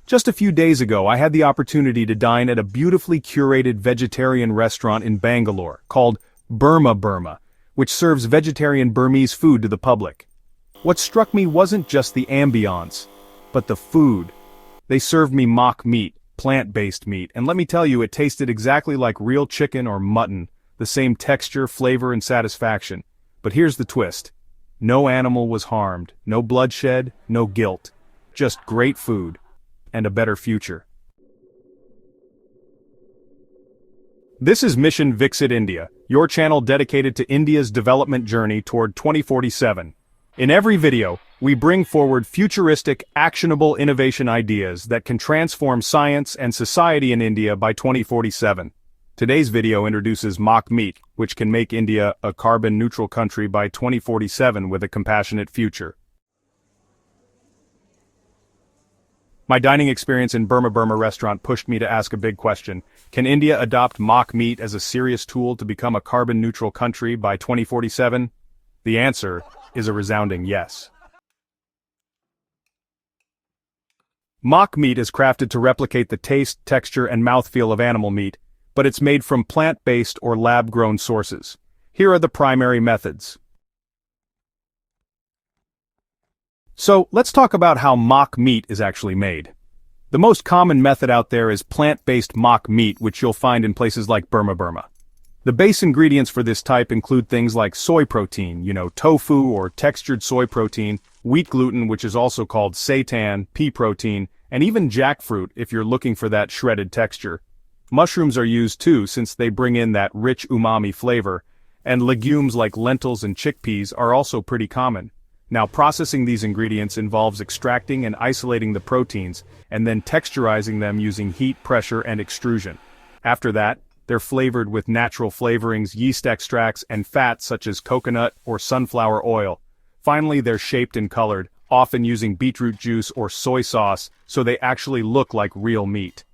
Just a few days ago I had the opportunity to dine at a beautifully curated vegetarian restaurant in Bangalore called Burma Burma, which serves vegetarian Burmese food to the public. What struck me wasn't just the ambiance, but the food. They served me mock meat, plant-based meat, and let me tell you, it tasted exactly like real chicken or mutton, the same texture, flavor, and satisfaction. But here's the twist. No animal was harmed, no bloodshed, no guilt. Just great food. And a better future. This is Mission Viksit India, your channel dedicated to India's development journey toward 2047. In every video, we bring forward futuristic, actionable innovation ideas that can transform science and society in India by 2047. Today's video introduces mock meat, which can make India a carbon-neutral country by 2047 with a compassionate future. My dining experience in Burma Burma restaurant pushed me to ask a big question. Can India adopt mock meat as a serious tool to become a carbon-neutral country by 2047? The answer is a resounding yes. Mock meat is crafted to replicate the taste, texture, and mouthfeel of animal meat, but it's made from plant-based or lab-grown sources. Here are the primary methods. So, let's talk about how mock meat is actually made. The most common method out there is plant-based mock meat, which you'll find in places like Burma Burma. The base ingredients for this type include things like soy protein, tofu or textured soy protein, wheat gluten, which is also called seitan, pea protein, and even jackfruit if you're looking for that shredded texture. Mushrooms are used too, since they bring in that rich umami flavor, and legumes like lentils and chickpeas are also pretty common. Now, processing these ingredients involves extracting and isolating the proteins, and then texturizing them using heat, pressure, and extrusion. After that, they're flavored with natural flavorings, yeast extracts, and fats such as coconut or sunflower oil. Finally, they're shaped and colored, often using beetroot juice or soy sauce, so they actually look like real meat.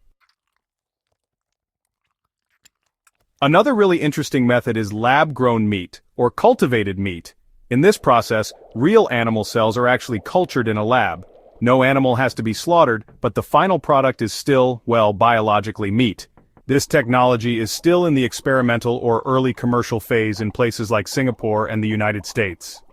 Another really interesting method is lab-grown meat, or cultivated meat. In this process, real animal cells are actually cultured in a lab. No animal has to be slaughtered, but the final product is still, biologically meat. This technology is still in the experimental or early commercial phase in places like Singapore and the United States.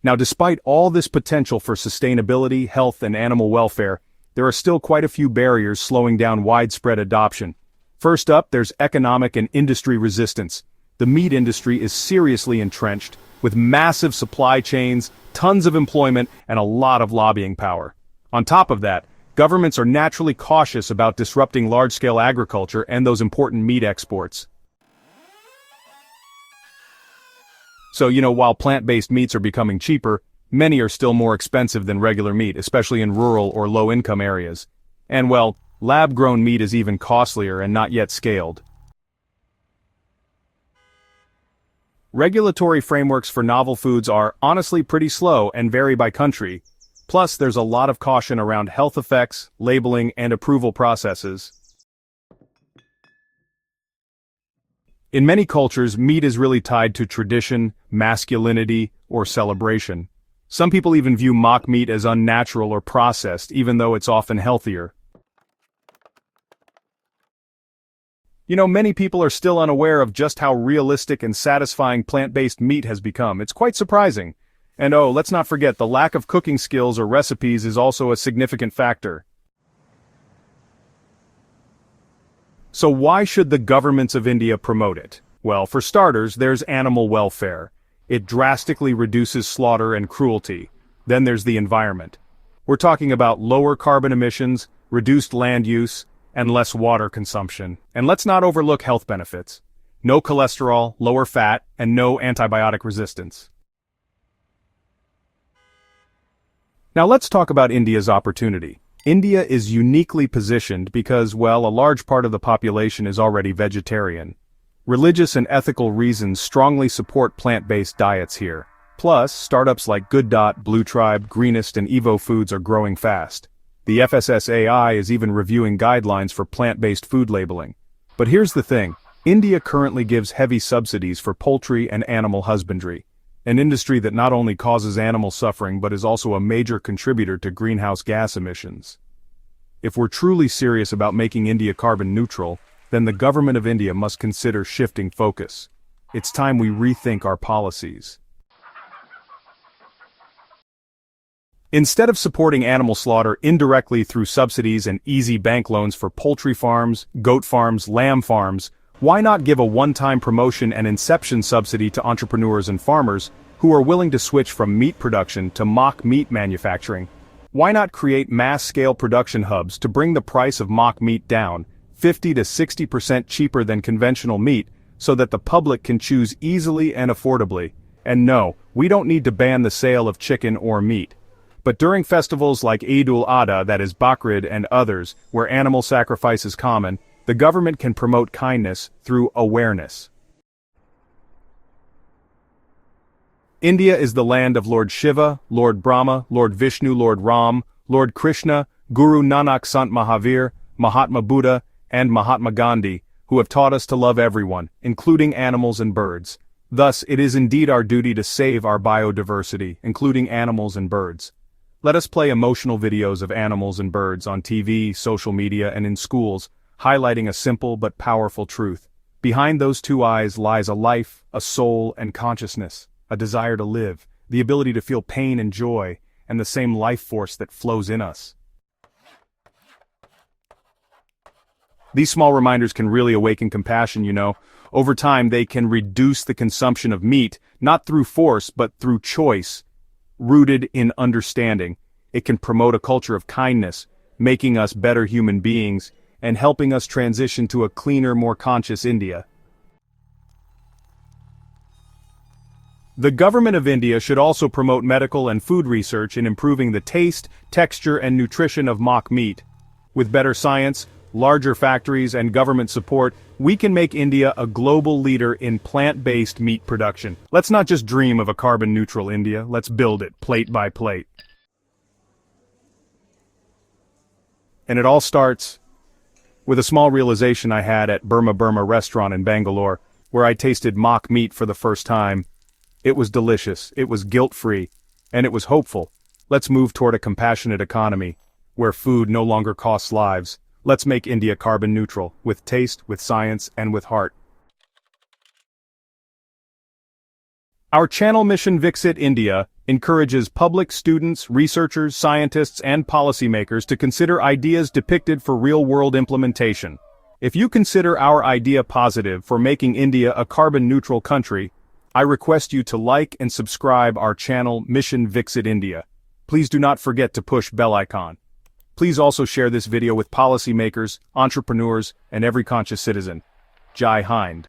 Now, despite all this potential for sustainability, health, and animal welfare, there are still quite a few barriers slowing down widespread adoption. First up, there's economic and industry resistance. The meat industry is seriously entrenched, with massive supply chains, tons of employment, and a lot of lobbying power. On top of that, governments are naturally cautious about disrupting large-scale agriculture and those important meat exports. So, while plant-based meats are becoming cheaper, many are still more expensive than regular meat, especially in rural or low-income areas. And lab-grown meat is even costlier and not yet scaled. Regulatory frameworks for novel foods are honestly pretty slow and vary by country. Plus, there's a lot of caution around health effects, labeling, and approval processes. In many cultures, meat is really tied to tradition, masculinity, or celebration. Some people even view mock meat as unnatural or processed, even though it's often healthier. Many people are still unaware of just how realistic and satisfying plant-based meat has become. It's quite surprising. And let's not forget, the lack of cooking skills or recipes is also a significant factor. So why should the governments of India promote it? Well, for starters, there's animal welfare. It drastically reduces slaughter and cruelty. Then there's the environment. We're talking about lower carbon emissions, reduced land use, and less water consumption. And let's not overlook health benefits. No cholesterol, lower fat, and no antibiotic resistance. Now let's talk about India's opportunity. India is uniquely positioned because, a large part of the population is already vegetarian. Religious and ethical reasons strongly support plant-based diets here. Plus, startups like Good Dot, Blue Tribe, Greenest, and Evo Foods are growing fast. The FSSAI is even reviewing guidelines for plant-based food labeling. But here's the thing, India currently gives heavy subsidies for poultry and animal husbandry. an industry that not only causes animal suffering but is also a major contributor to greenhouse gas emissions. If we're truly serious about making India carbon neutral, then the government of India must consider shifting focus. It's time we rethink our policies. Instead of supporting animal slaughter indirectly through subsidies and easy bank loans for poultry farms, goat farms, lamb farms, why not give a one-time promotion and inception subsidy to entrepreneurs and farmers who are willing to switch from meat production to mock meat manufacturing? Why not create mass-scale production hubs to bring the price of mock meat down, 50 to 60% cheaper than conventional meat, so that the public can choose easily and affordably? And no, we don't need to ban the sale of chicken or meat. But during festivals like Eid ul-Adha, that is Bakrid and others, where animal sacrifice is common, the government can promote kindness through awareness. India is the land of Lord Shiva, Lord Brahma, Lord Vishnu, Lord Ram, Lord Krishna, Guru Nanak, Sant Mahavir, Mahatma Buddha, and Mahatma Gandhi, who have taught us to love everyone, including animals and birds. Thus, it is indeed our duty to save our biodiversity, including animals and birds. Let us play emotional videos of animals and birds on TV, social media, and in schools, highlighting a simple but powerful truth. Behind those two eyes lies a life, a soul, and consciousness, a desire to live, the ability to feel pain and joy, and the same life force that flows in us. These small reminders can really awaken compassion, you know. Over time, they can reduce the consumption of meat, not through force, but through choice, rooted in understanding. It can promote a culture of kindness, making us better human beings, and helping us transition to a cleaner, more conscious India. The government of India should also promote medical and food research in improving the taste, texture, and nutrition of mock meat. With better science, larger factories, and government support, we can make India a global leader in plant-based meat production. Let's not just dream of a carbon-neutral India, let's build it, plate by plate. And it all starts with a small realization I had at Burma Burma restaurant in Bangalore, where I tasted mock meat for the first time. It was delicious, it was guilt-free, and it was hopeful. Let's move toward a compassionate economy, where food no longer costs lives. Let's make India carbon neutral, with taste, with science, and with heart. Our channel mission Viksit India encourages public, students, researchers, scientists, and policymakers to consider ideas depicted for real-world implementation. If you consider our idea positive for making India a carbon-neutral country, I request you to like and subscribe our channel Mission Viksit India. Please do not forget to push bell icon. Please also share this video with policymakers, entrepreneurs, and every conscious citizen. Jai Hind.